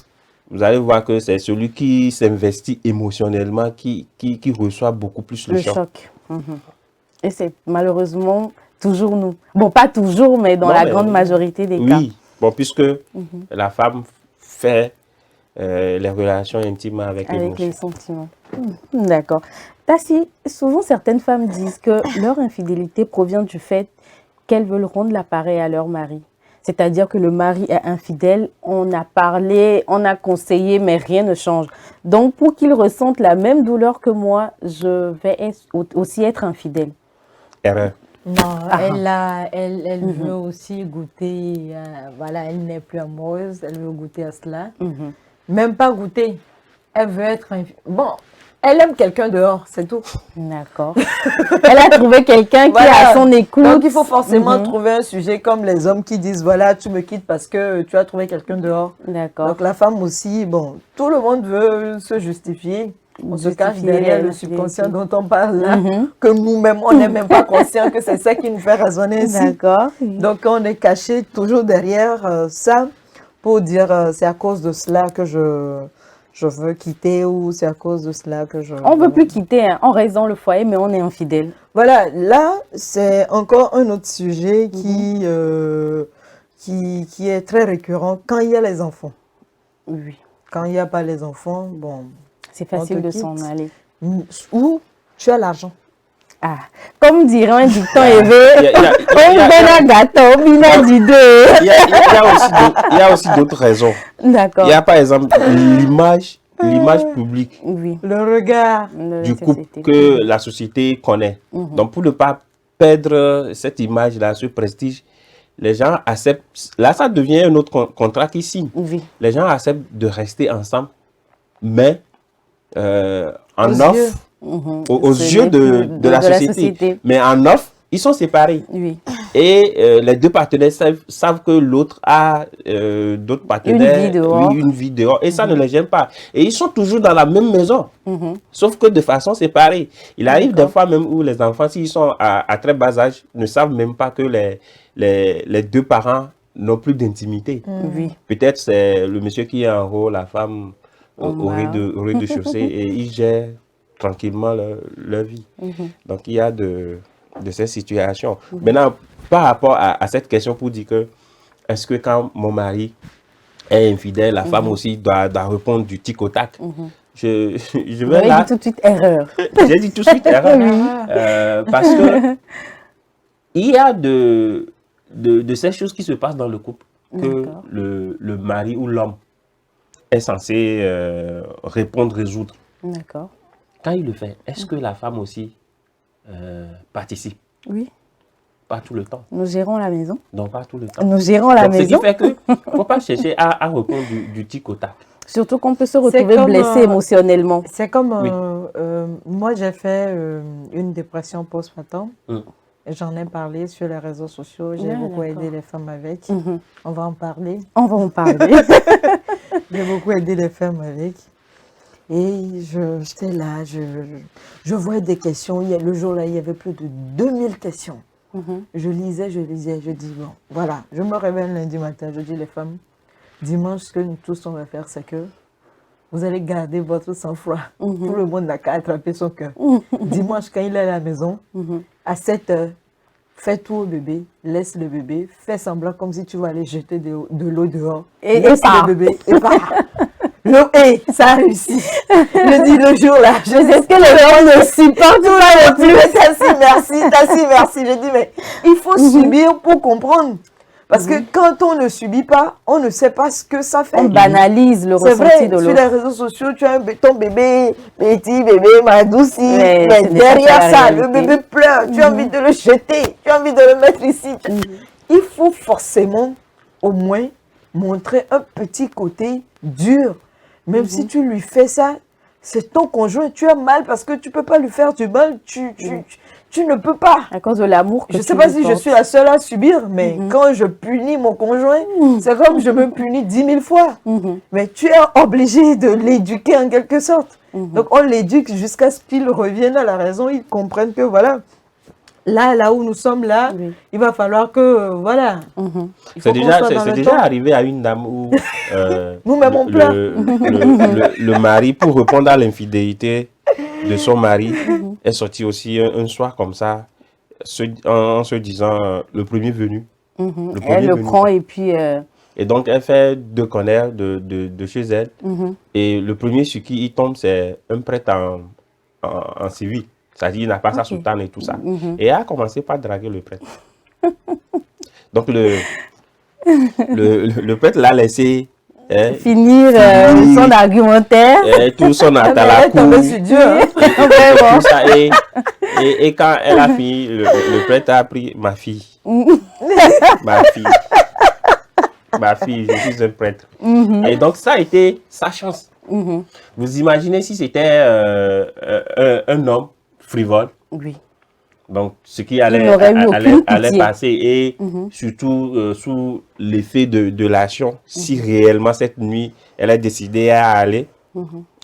vous allez voir que c'est celui qui s'investit émotionnellement qui reçoit beaucoup plus le choc. Et c'est malheureusement toujours nous. Bon, pas toujours, mais dans la grande majorité des cas. Oui, bon, puisque la femme fait les relations intimes avec les sentiments. D'accord. Tassi, souvent certaines femmes disent que leur infidélité provient du fait qu'elles veulent rendre l'appareil à leur mari. C'est-à-dire que le mari est infidèle, on a parlé, on a conseillé, mais rien ne change. Donc, pour qu'il ressente la même douleur que moi, je vais aussi être infidèle. Erreur. Non, elle veut aussi goûter, voilà, elle n'est plus amoureuse, elle veut goûter à cela. Même pas goûter, elle veut être... Bon, elle aime quelqu'un dehors, c'est tout. D'accord. Elle a trouvé quelqu'un qui est à son écoute. Donc, il faut forcément trouver un sujet comme les hommes qui disent, voilà, tu me quittes parce que tu as trouvé quelqu'un dehors. D'accord. Donc, la femme aussi, bon, tout le monde veut se justifier. On se cache derrière le subconscient dont on parle là, que nous-mêmes, on n'est même pas conscient que c'est ça qui nous fait raisonner ici. D'accord. Donc, on est caché toujours derrière ça pour dire, c'est à cause de cela que je veux quitter ou c'est à cause de cela que je... On ne veut plus quitter, hein. On reste dans le foyer, mais on est infidèle. Voilà, là, c'est encore un autre sujet qui est très récurrent quand il y a les enfants. Oui. Quand il n'y a pas les enfants, bon... C'est facile de s'en aller. Ou tu as l'argent. Ah, comme dirait un dicton élevé, il y a aussi d'autres raisons. D'accord. Il y a par exemple l'image publique le regard du couple que la société connaît. Donc pour ne pas perdre cette image-là, ce prestige, les gens acceptent, là ça devient un autre contrat qui signe. Les gens acceptent de rester ensemble, mais en offre, aux yeux de la société. Mais en offre, ils sont séparés. Et les deux partenaires savent que l'autre a d'autres partenaires, une vie dehors. Et ça ne les gêne pas. Et ils sont toujours dans la même maison, sauf que de façon séparée. Il arrive des fois même où les enfants, s'ils sont à très bas âge, ne savent même pas que les deux parents n'ont plus d'intimité. Peut-être c'est le monsieur qui est en haut, la femme au rez-de-chaussée, et ils gèrent tranquillement leur vie. Donc il y a de ces situations. Maintenant, par rapport à cette question pour dire que est-ce que quand mon mari est infidèle, la femme aussi doit répondre du tic au tac. Je vais là... dit tout de suite erreur. J'ai dit tout de suite erreur. Parce que il y a de ces choses qui se passent dans le couple que le mari ou l'homme est censé répondre, résoudre. D'accord. Quand il le fait, est-ce que la femme aussi participe? Oui. Pas tout le temps. Nous gérons la maison. Non, pas tout le temps. Nous gérons la maison. Ce qui fait qu'il ne faut pas chercher à répondre du tic au tac. Surtout qu'on peut se retrouver blessé émotionnellement. C'est comme, moi j'ai fait une dépression postpartum. J'en ai parlé sur les réseaux sociaux. J'ai beaucoup aidé les femmes avec. On va en parler. On va en parler. J'ai beaucoup aidé les femmes avec. Et j'étais là, je voyais des questions. Le jour-là, il y avait plus de 2000 questions. Je lisais, je dis, bon, voilà. Je me réveille lundi matin, je dis, les femmes, dimanche, ce que nous tous on va faire, c'est que vous allez garder votre sang-froid. Tout le monde n'a qu'à attraper son cœur. Dimanche, quand il est à la maison, à 7 heures, fais tout au bébé, laisse le bébé, fais semblant comme si tu vas aller jeter de l'eau dehors. Et laisse le bébé et pars. Ça a réussi. Je dis le jour-là. Je sais que les gens ne supportent pas le plus. Tassi, merci. Je dis, mais il faut subir pour comprendre. Parce que quand on ne subit pas, on ne sait pas ce que ça fait. On banalise le C'est ressenti vrai, de sur l'autre. les réseaux sociaux, tu as ton bébé, petit bébé, madouci, Mais mais ce n'est pas derrière la ça, le réalité. bébé pleure, tu as envie de le jeter, tu as envie de le mettre ici. Il faut forcément, au moins, montrer un petit côté dur. Même si tu lui fais ça, c'est ton conjoint, tu as mal parce que tu ne peux pas lui faire du mal, tu ne peux pas. À cause de l'amour que Je ne sais tu pas lui si je portes. suis la seule à subir, mais quand je punis mon conjoint, c'est comme je me punis 10 000 fois. Mais tu es obligé de l'éduquer en quelque sorte. Donc on l'éduque jusqu'à ce qu'il revienne à la raison, il comprenne que voilà, là où nous sommes là, Oui. il va falloir que, voilà, il faut C'est qu'on déjà, soit c'est dans c'est le déjà temps. arrivé à une dame où Nous-mêmes, on pleure. le mari, pour répondre à l'infidélité de son mari, est sorti aussi un soir comme ça, en se disant le premier venu. Le premier Elle le venu. prend et puis... Et donc, elle fait deux connards de chez elle. Et le premier sur qui il tombe, c'est un prêtre en civil. C'est-à-dire, il n'a pas sa soutane et tout ça. Et elle a commencé par draguer le prêtre. Donc, le prêtre l'a laissé finir son argumentaire. tout son Elle atala est tombée sur Dieu. Hein. tout ça. Et quand elle a fini, le prêtre a pris ma fille. Ma fille. Ma fille, je suis un prêtre. Et donc, ça a été sa chance. Vous imaginez si c'était un homme frivole, Oui. donc ce qui allait, n'aurait eu aucune allait pitié. passer, et surtout sous l'effet de l'action, si réellement cette nuit, elle a décidé à aller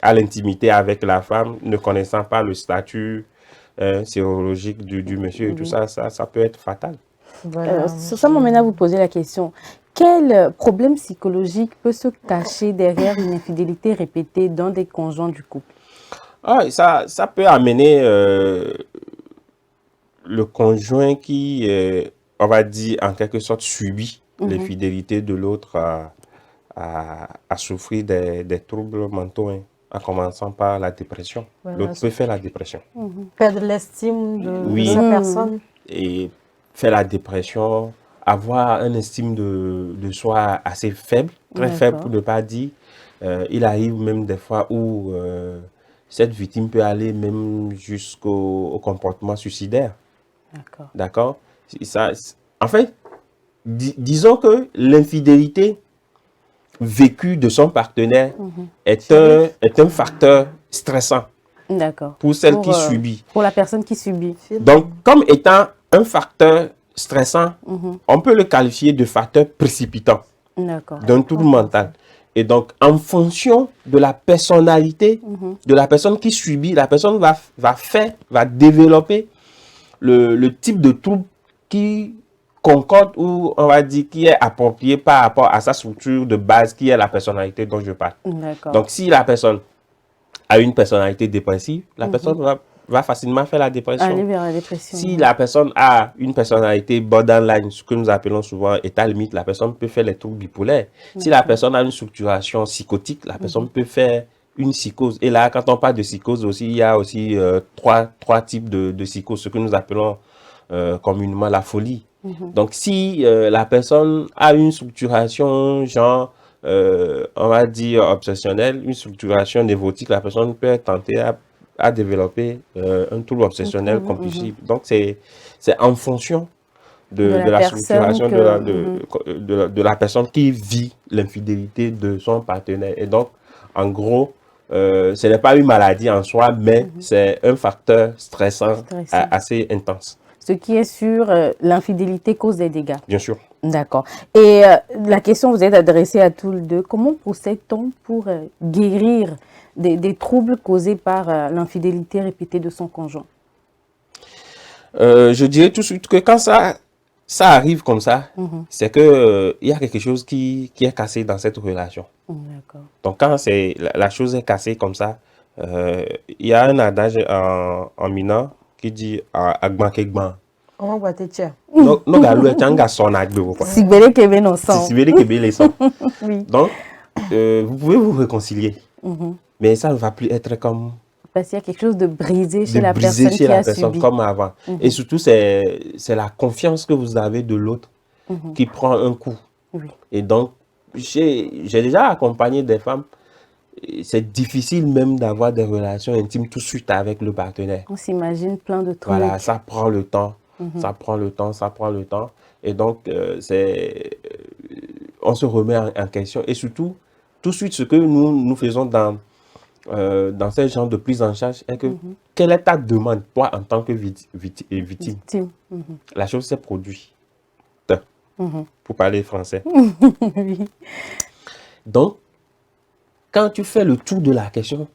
à l'intimité avec la femme, ne connaissant pas le statut sérologique du monsieur et tout ça, ça peut être fatal. Voilà. Ça m'amène à vous poser la question. Quel problème psychologique peut se cacher derrière une infidélité répétée dans des conjoints du couple? Ça peut amener le conjoint qui, on va dire, en quelque sorte, subit l'infidélité de l'autre à souffrir des troubles mentaux, hein, en commençant par la dépression. Voilà. L'autre peut faire la dépression. Perdre l'estime de Oui. sa personne. Et faire la dépression, avoir une estime de soi assez faible, très faible pour ne pas dire. Il arrive même des fois où cette victime peut aller même jusqu'au comportement suicidaire. D'accord. D'accord? En fait, disons que l'infidélité vécue de son partenaire est un facteur stressant D'accord. pour celle qui subit. Pour la personne qui subit. Donc, comme étant un facteur stressant, on peut le qualifier de facteur précipitant D'accord. d'un trouble mental. Et donc, en fonction de la personnalité de la personne qui subit, la personne va développer le type de trouble qui concorde ou on va dire qui est approprié par rapport à sa structure de base qui est la personnalité dont je parle. D'accord. Donc, si la personne a une personnalité dépressive, la personne va facilement faire la dépression. Aller vers la dépression. Si la personne a une personnalité borderline, ce que nous appelons souvent état limite, la personne peut faire les troubles bipolaires. Si la personne a une structuration psychotique, la personne peut faire une psychose. Et là, quand on parle de psychose aussi, il y a aussi trois types de psychose, ce que nous appelons communément la folie. Donc, si la personne a une structuration genre, on va dire obsessionnelle, une structuration névrotique, la personne peut tenter à développer un trouble obsessionnel compulsif. Donc, c'est en fonction de la structuration de la personne qui vit l'infidélité de son partenaire. Et donc, en gros, ce n'est pas une maladie en soi, mais c'est un facteur stressant assez intense. Ce qui est sûr, l'infidélité cause des dégâts. Bien sûr. D'accord. Et la question vous est adressée à tous les deux. Comment procède-t-on pour guérir des troubles causés par l'infidélité répétée de son conjoint? Je dirais tout de suite que quand ça arrive comme ça, c'est que il y a quelque chose qui est cassé dans cette relation. D'accord. Donc quand la chose est cassée comme ça, il y a un adage en Mina qui dit agban kegban. Comment va te tiens? No galou tanga son agbe quoi. Si belle que ben ensemble. Si belle que belle les sons. Oui. Donc vous pouvez vous réconcilier. Mais ça ne va plus être comme Parce qu'il y a quelque chose de brisé chez la personne qui a subi. comme avant. Et surtout, c'est la confiance que vous avez de l'autre qui prend un coup. Oui. Et donc, j'ai déjà accompagné des femmes. C'est difficile même d'avoir des relations intimes tout de suite avec le partenaire. On s'imagine plein de trucs. Voilà, ça prend le temps. Ça prend le temps, ça prend le temps. Et donc, on se remet en question. Et surtout, tout de suite, ce que nous faisons dans ce genre de prise en charge est que quelle est ta demande, toi, en tant que victime? La chose s'est produite. Pour parler français. Oui. Donc, quand tu fais le tour de la question,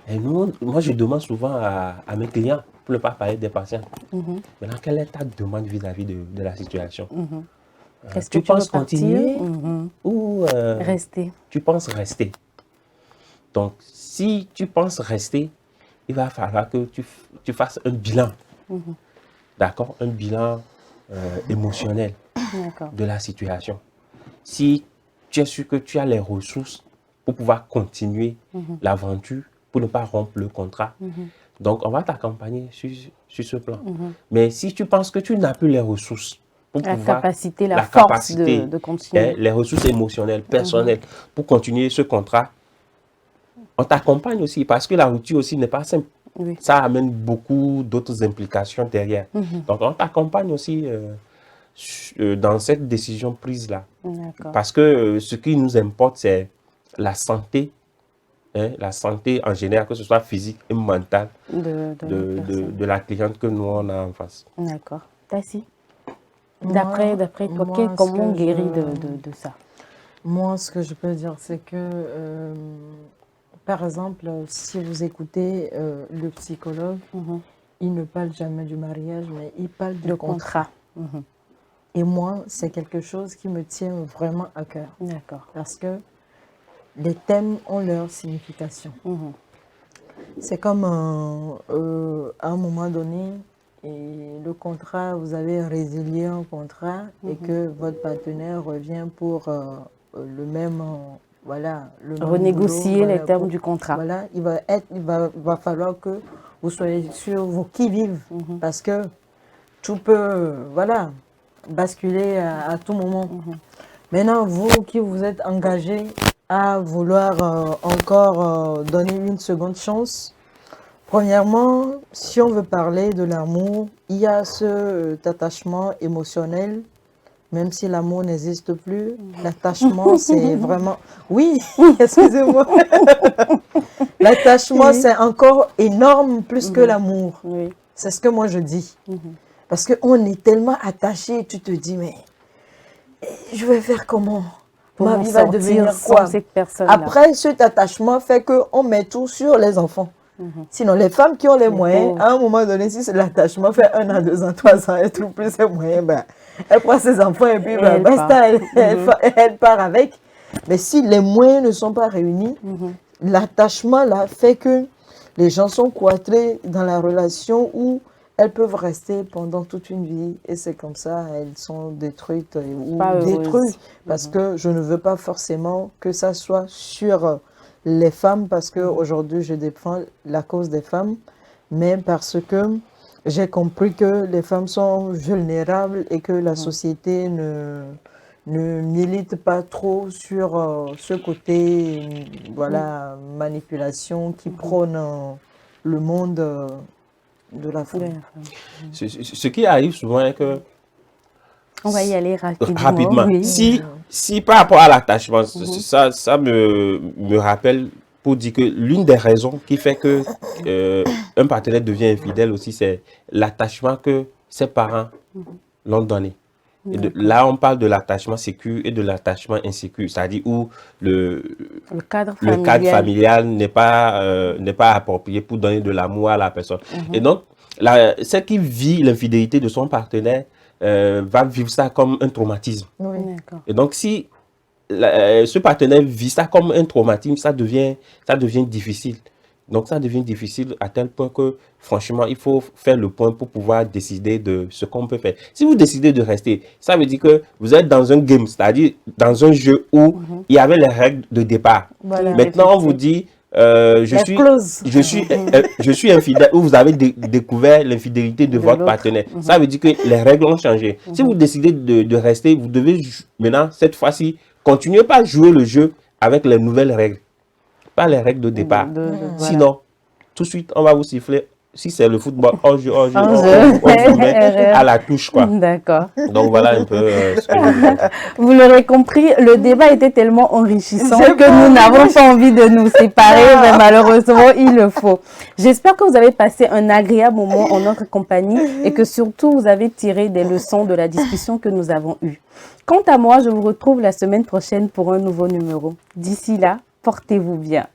et moi, je demande souvent à mes clients, pour ne pas parler des patients, maintenant, quelle est ta demande vis-à-vis de la situation? Est-ce que tu penses veux partir? continuer ou Rester. tu penses rester? Donc, si tu penses rester, il va falloir que tu fasses un bilan. D'accord? Un bilan émotionnel de la situation. Si tu es sûr que tu as les ressources pour pouvoir continuer l'aventure, pour ne pas rompre le contrat, donc on va t'accompagner sur ce plan. Mais si tu penses que tu n'as plus les ressources, pour La pouvoir, capacité, la force de continuer. les ressources émotionnelles, personnelles, pour continuer ce contrat, on t'accompagne aussi, parce que la rupture aussi n'est pas simple. Oui. Ça amène beaucoup d'autres implications derrière. Donc, on t'accompagne aussi dans cette décision prise-là. Parce que ce qui nous importe, c'est la santé, la santé en général, que ce soit physique et mentale de la cliente que nous, on a en face. D'accord. Tassi, d'après toi, comment on guérit de ça? Moi, ce que je peux dire, c'est que, par exemple, si vous écoutez le psychologue, il ne parle jamais du mariage, mais il parle du contrat. Et moi, c'est quelque chose qui me tient vraiment à cœur. D'accord. Parce que les thèmes ont leur signification. C'est comme à un moment donné, et le contrat, vous avez résilié un contrat et que votre partenaire revient pour le même, voilà, le même renégocier boulot, les voilà, termes du contrat. Voilà, il va falloir que vous soyez sur vos qui-vive parce que tout peut, voilà, basculer à tout moment. Maintenant, vous qui vous êtes engagé à vouloir encore donner une seconde chance, premièrement, si on veut parler de l'amour, il y a cet attachement émotionnel, même si l'amour n'existe plus. L'attachement, c'est vraiment... Oui, excusez-moi. L'attachement, c'est encore énorme, plus que l'amour. Oui. C'est ce que moi je dis. Parce qu'on est tellement attaché, tu te dis, mais je vais faire comment? Ma vie va devenir quoi? Après, cet attachement fait qu'on met tout sur les enfants. Sinon, les femmes qui ont les moyens, à un moment donné, si l'attachement fait 1 an, 2 ans, 3 ans, et tout plus les moyens, ben, elle prend ses enfants et puis ben, basta, elle part avec. Mais si les moyens ne sont pas réunis, l'attachement là fait que les gens sont cloîtrés dans la relation où elles peuvent rester pendant toute une vie et c'est comme ça, elles sont détruites ou détruites. Parce que je ne veux pas forcément que ça soit sur les femmes, parce qu'aujourd'hui je défends la cause des femmes, mais parce que j'ai compris que les femmes sont vulnérables et que la société ne milite pas trop sur ce côté, voilà, manipulation qui prône le monde de la femme. Ce qui arrive souvent est que... On va y aller rapidement. Oui. Si par rapport à l'attachement, ça me rappelle pour dire que l'une des raisons qui fait que un partenaire devient infidèle aussi, c'est l'attachement que ses parents l'ont donné. Et là, on parle de l'attachement sécure et de l'attachement insécure, c'est-à-dire où le cadre familial n'est pas approprié pour donner de l'amour à la personne. Et donc, celle qui vit l'infidélité de son partenaire va vivre ça comme un traumatisme. Oui. Et donc, si ce partenaire vit ça comme un traumatisme, ça devient difficile. Donc, ça devient difficile à tel point que, franchement, il faut faire le point pour pouvoir décider de ce qu'on peut faire. Si vous décidez de rester, ça veut dire que vous êtes dans un game, c'est-à-dire dans un jeu où il y avait les règles de départ. Voilà. Maintenant, on vous dit, je suis infidèle, ou vous avez découvert l'infidélité de votre partenaire. Ça veut dire que les règles ont changé. Si vous décidez de rester, vous devez maintenant, cette fois-ci, continuer pas à jouer le jeu avec les nouvelles règles, pas les règles de départ. Sinon, tout de suite, on va vous siffler. Si c'est le football, on joue, on vous met à la touche, quoi. D'accord. Donc voilà un peu ce que je veux dire. Vous l'aurez compris, le débat était tellement enrichissant que nous n'avons pas envie de nous séparer, mais malheureusement, il le faut. J'espère que vous avez passé un agréable moment en notre compagnie et que surtout, vous avez tiré des leçons de la discussion que nous avons eue. Quant à moi, je vous retrouve la semaine prochaine pour un nouveau numéro. D'ici là, portez-vous bien.